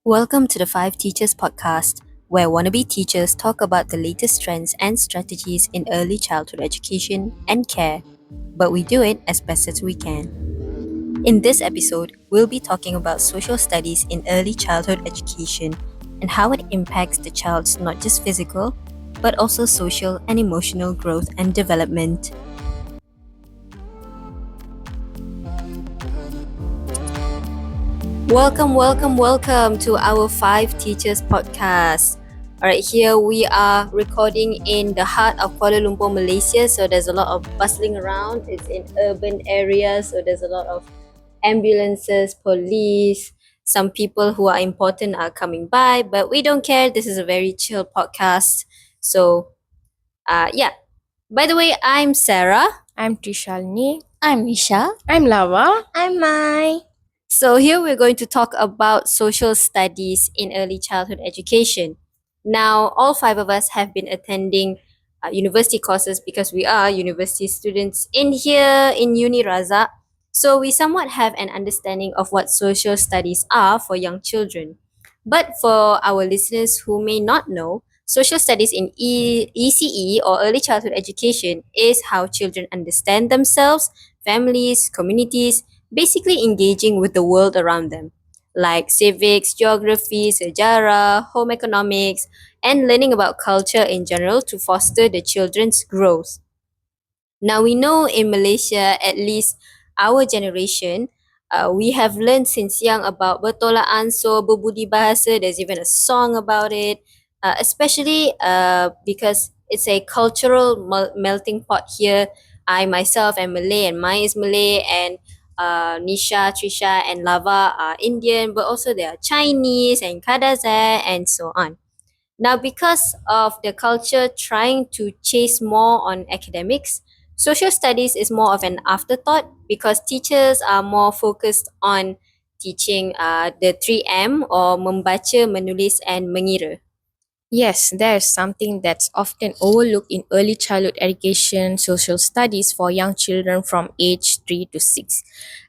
Welcome to the Five Teachers podcast, where wannabe teachers talk about the latest trends and strategies in early childhood education and care, but we do it as best as we can. In this episode, we'll be talking about social studies in early childhood education and how it impacts the child's not just physical, but also social and emotional growth and development. Welcome to our Five Teachers podcast. All right, here we are recording in the heart of Kuala Lumpur, Malaysia. So there's a lot of bustling around. It's in urban areas, so there's a lot of ambulances, police, some people who are important are coming by, but we don't care. This is a very chill podcast. So, yeah. By the way, I'm Sarah. I'm Trishalini. I'm Misha. I'm Lava. I'm Mai. So here we're going to talk about social studies in early childhood education. Now, all five of us have been attending university courses because we are university students in here in Uni Raza. So we somewhat have an understanding of what social studies are for young children. But for our listeners who may not know, social studies in ECE or early childhood education is how children understand themselves, families, communities, basically engaging with the world around them, like civics, geography, sejarah, home economics, and learning about culture in general to foster the children's growth. Now, we know in Malaysia, at least our generation, we have learned since young about bertolak ansur, berbudi bahasa. There's even a song about it, especially because it's a cultural melting pot here. I myself am Malay and Mai is Malay and Nisha, Trisha and Lava are Indian, but also there are Chinese and Kadazan and so on. Now, because of the culture trying to chase more on academics, social studies is more of an afterthought because teachers are more focused on teaching the 3M or membaca, menulis and mengira. Yes, there's something that's often overlooked in early childhood education, social studies for young children from age 3 to 6.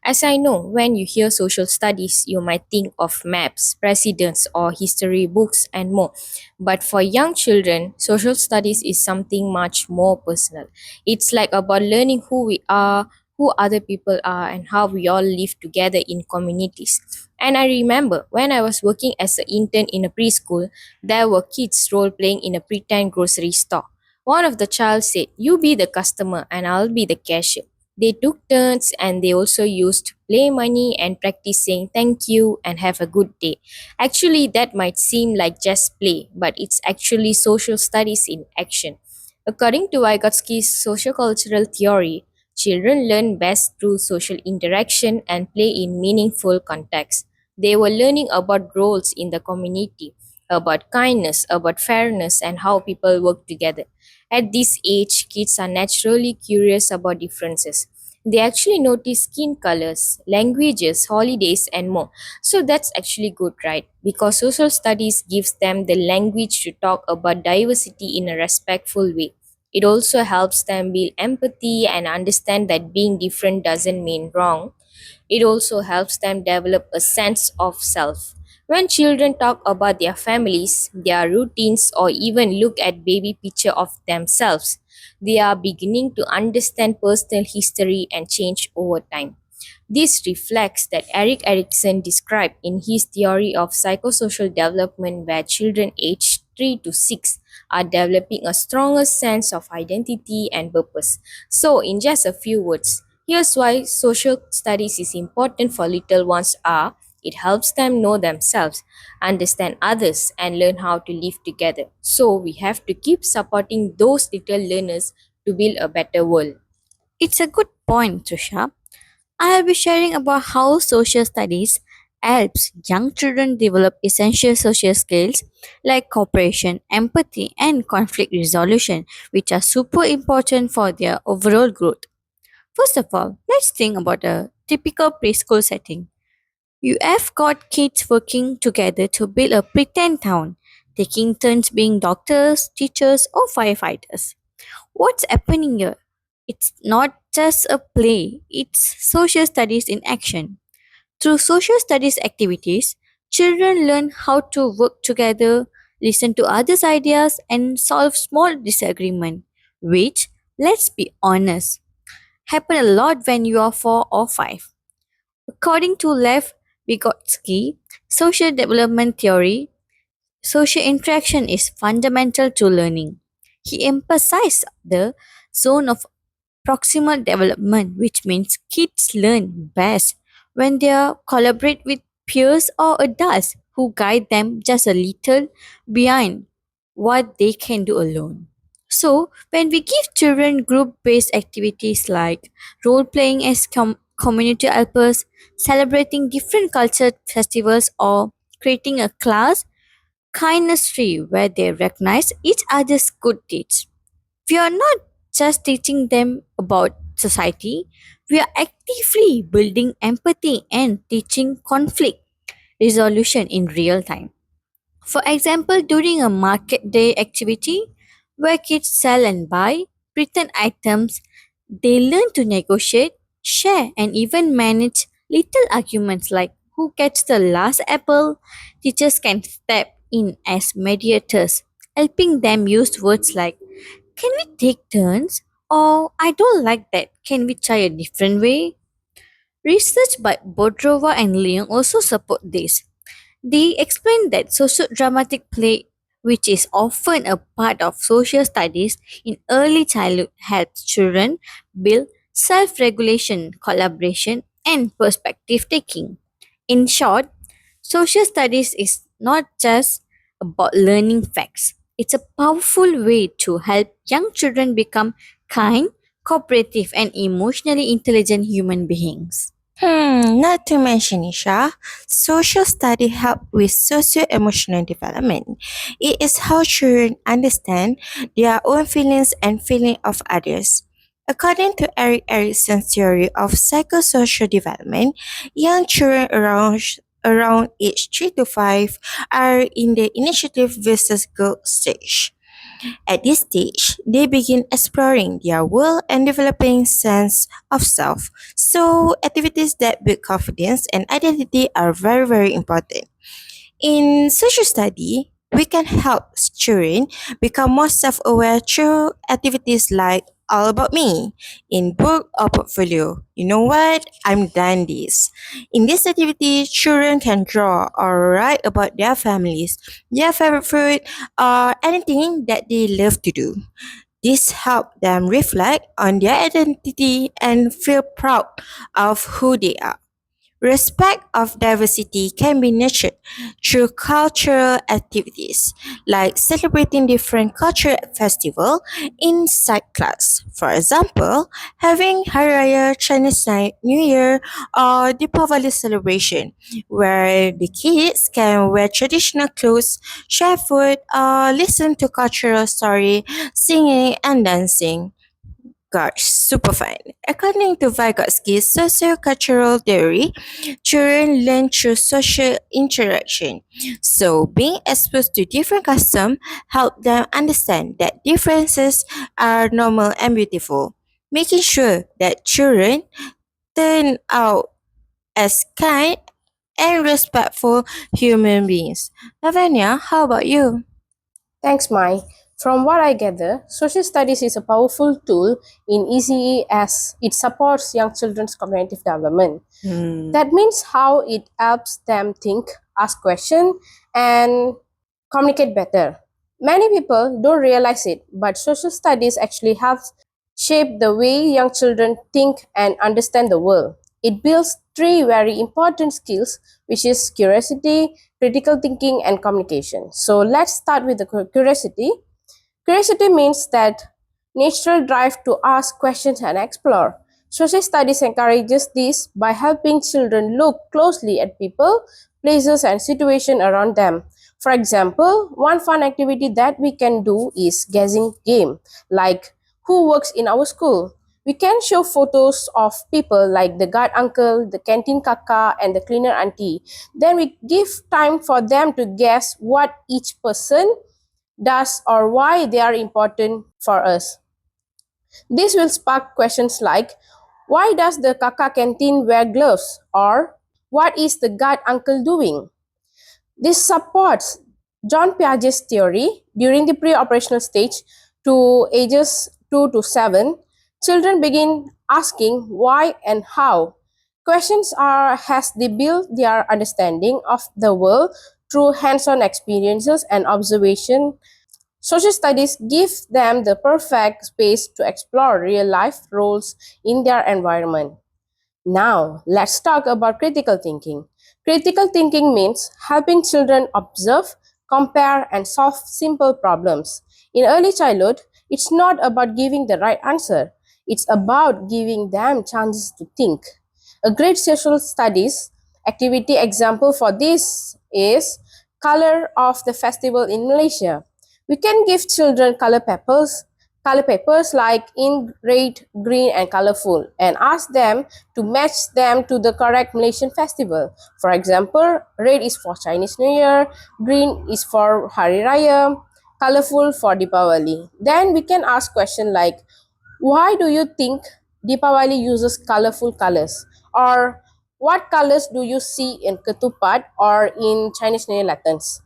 As I know, when you hear social studies, you might think of maps, presidents, or history books, and more. But for young children, social studies is something much more personal. It's like about learning who we are, who other people are, and how we all live together in communities. And I remember when I was working as an intern in a preschool, there were kids role playing in a pretend grocery store. One of the child said, "You be the customer and I'll be the cashier." They took turns and they also used play money and practice saying thank you and have a good day. Actually, that might seem like just play, but it's actually social studies in action. According to Vygotsky's sociocultural theory, children learn best through social interaction and play in meaningful contexts. They were learning about roles in the community, about kindness, about fairness, and how people work together. At this age, kids are naturally curious about differences. They actually notice skin colors, languages, holidays, and more. So that's actually good, right? Because social studies gives them the language to talk about diversity in a respectful way. It also helps them build empathy and understand that being different doesn't mean wrong. It also helps them develop a sense of self. When children talk about their families, their routines, or even look at baby picture of themselves, they are beginning to understand personal history and change over time. This reflects that Erik Erikson described in his theory of psychosocial development, where children aged 3 to 6 are developing a stronger sense of identity and purpose. So, in just a few words, here's why social studies is important for little ones are it helps them know themselves, understand others, and learn how to live together. So, we have to keep supporting those little learners to build a better world. It's a good point, Trisha. I'll be sharing about how social studies helps young children develop essential social skills like cooperation, empathy, and conflict resolution, which are super important for their overall growth. First of all, let's think about a typical preschool setting. You have got kids working together to build a pretend town, taking turns being doctors, teachers, or firefighters. What's happening here? It's not just a play, it's social studies in action. Through social studies activities, Children learn how to work together, listen to others' ideas, and solve small disagreements, which, let's be honest, happen a lot when you are 4 or 5. According to Lev Vygotsky, social development theory, social interaction is fundamental to learning. He emphasized the zone of proximal development, which means kids learn best when they collaborate with peers or adults who guide them just a little behind what they can do alone. So, when we give children group based activities like role playing as community helpers, celebrating different culture festivals, or creating a class kindness tree where they recognize each other's good deeds, we are not just teaching them about society, we are actively building empathy and teaching conflict resolution in real time. For example, during a market day activity where kids sell and buy pretend items, they learn to negotiate, share, and even manage little arguments like who gets the last apple. Teachers can step in as mediators, helping them use words like can we take turns? Or I don't like that. Can we try a different way? Research by Bodrova and Leung also support this. They explain that sociodramatic play, which is often a part of social studies in early childhood, helps children build self regulation, collaboration, and perspective taking. In short, social studies is not just about learning facts, it's a powerful way to help young children become kind, cooperative, and emotionally intelligent human beings. Not to mention, Isha, social study help with socio-emotional development. It is how children understand their own feelings and feeling of others. According to Eric Erickson's theory of psychosocial development, young children around age 3 to 5 are in the initiative versus growth stage. At this stage, they begin exploring their world and developing sense of self. So, activities that build confidence and identity are very, very important. In social study, we can help children become more self-aware through activities like all about me in book or portfolio. You know what? I'm done this. In this activity, children can draw or write about their families, their favorite food, or anything that they love to do. This helps them reflect on their identity and feel proud of who they are. Respect of diversity can be nurtured through cultural activities like celebrating different cultural festivals inside class. For example, having Hari Raya, New Year, or Deepavali celebration, where the kids can wear traditional clothes, share food, or listen to cultural story, singing and dancing. Gosh, super fun. According to Vygotsky's sociocultural theory, children learn through social interaction. So, being exposed to different customs help them understand that differences are normal and beautiful, making sure that children turn out as kind and respectful human beings. Lavanya, how about you? Thanks, Mai. From what I gather, social studies is a powerful tool in ECE as it supports young children's cognitive development. That means how it helps them think, ask questions, and communicate better. Many people don't realize it, but social studies actually helps shape the way young children think and understand the world. It builds three very important skills, which is curiosity, critical thinking, and communication. So let's start with the curiosity. Curiosity means that natural drive to ask questions and explore. Social studies encourages this by helping children look closely at people, places, and situations around them. For example, one fun activity that we can do is guessing game, like who works in our school. We can show photos of people like the guard uncle, the canteen kaka, and the cleaner auntie. Then we give time for them to guess what each person does or why they are important for us. This will spark questions like why does the Kaka canteen wear gloves or what is the guard uncle doing? This supports John Piaget's theory. During the pre-operational stage to ages 2 to 7, children begin asking why and how. Questions are as they build their understanding of the world through hands-on experiences and observation. Social studies give them the perfect space to explore real-life roles in their environment. Now, let's talk about critical thinking. Critical thinking means helping children observe, compare, and solve simple problems. In early childhood, it's not about giving the right answer, it's about giving them chances to think. A great social studies activity example for this is color of the festival in Malaysia. We can give children color papers like in red, green, and colorful, and ask them to match them to the correct Malaysian festival. For example, red is for Chinese New Year, green is for Hari Raya, colorful for Deepavali. Then we can ask question like, why do you think Deepavali uses colorful colors? Or what colors do you see in Ketupat or in Chinese New Year lanterns?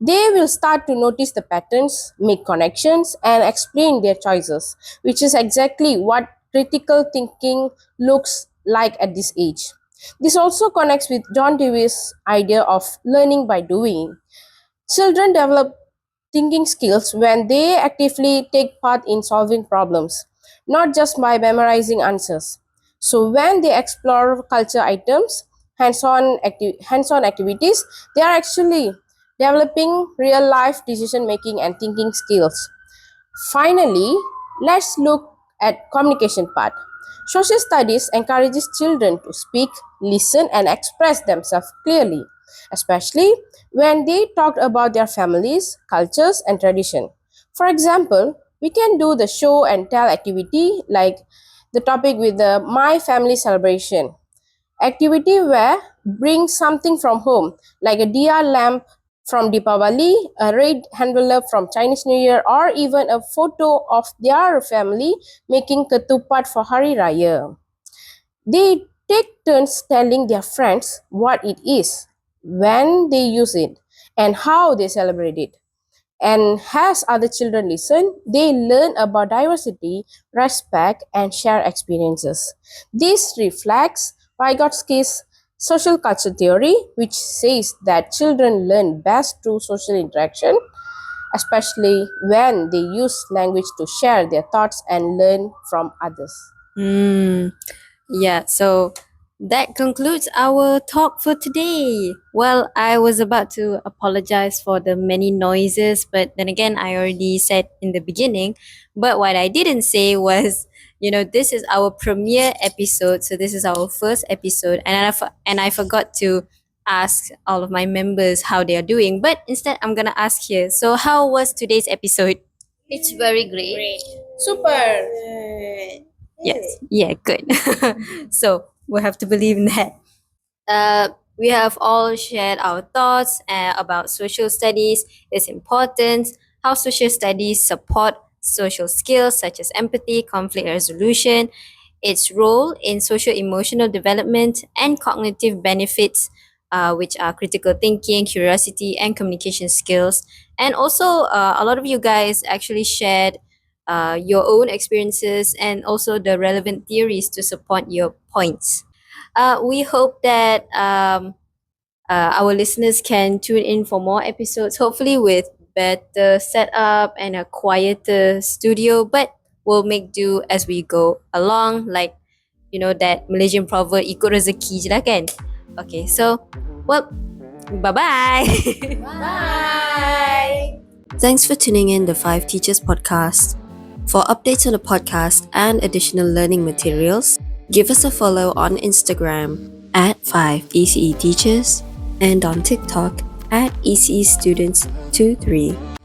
They will start to notice the patterns, make connections, and explain their choices, which is exactly what critical thinking looks like at this age. This also connects with John Dewey's idea of learning by doing. Children develop thinking skills when they actively take part in solving problems, not just by memorizing answers. So, when they explore culture items, hands-on activities, they are actually developing real-life decision-making and thinking skills. Finally, let's look at communication part. Social studies encourages children to speak, listen, and express themselves clearly, especially when they talk about their families, cultures, and tradition. For example, we can do the show and tell activity like the topic with the My Family Celebration activity where bring something from home like a diya lamp from Deepavali, a red envelope from Chinese New Year, or even a photo of their family making ketupat for Hari Raya. They take turns telling their friends what it is, when they use it, and how they celebrate it. And as other children listen, they learn about diversity, respect, and share experiences. This reflects Vygotsky's social culture theory, which says that children learn best through social interaction, especially when they use language to share their thoughts and learn from others. Mm, yeah, so that concludes our talk for today. Well, I was about to apologize for the many noises, but then again, I already said in the beginning. But what I didn't say was, this is our premiere episode. So this is our first episode, and I forgot to ask all of my members how they are doing. But instead, I'm gonna ask here. So, how was today's episode? It's very great. Super! Yes. Yeah, good. So we have to believe in that. We have all shared our thoughts about social studies, its importance, how social studies support social skills such as empathy, conflict resolution, its role in social emotional development, and cognitive benefits, which are critical thinking, curiosity, and communication skills. And also, a lot of you guys actually shared your own experiences and also the relevant theories to support your points. We hope that our listeners can tune in for more episodes, hopefully with better setup and a quieter studio, but we'll make do as we go along, like that Malaysian proverb, ikut rezeki je lah kan. Okay, so well, bye-bye. Bye! Thanks for tuning in the Five Teachers Podcast. For updates on the podcast and additional learning materials, give us a follow on Instagram at 5ECE Teachers and on TikTok at ECE Students 23.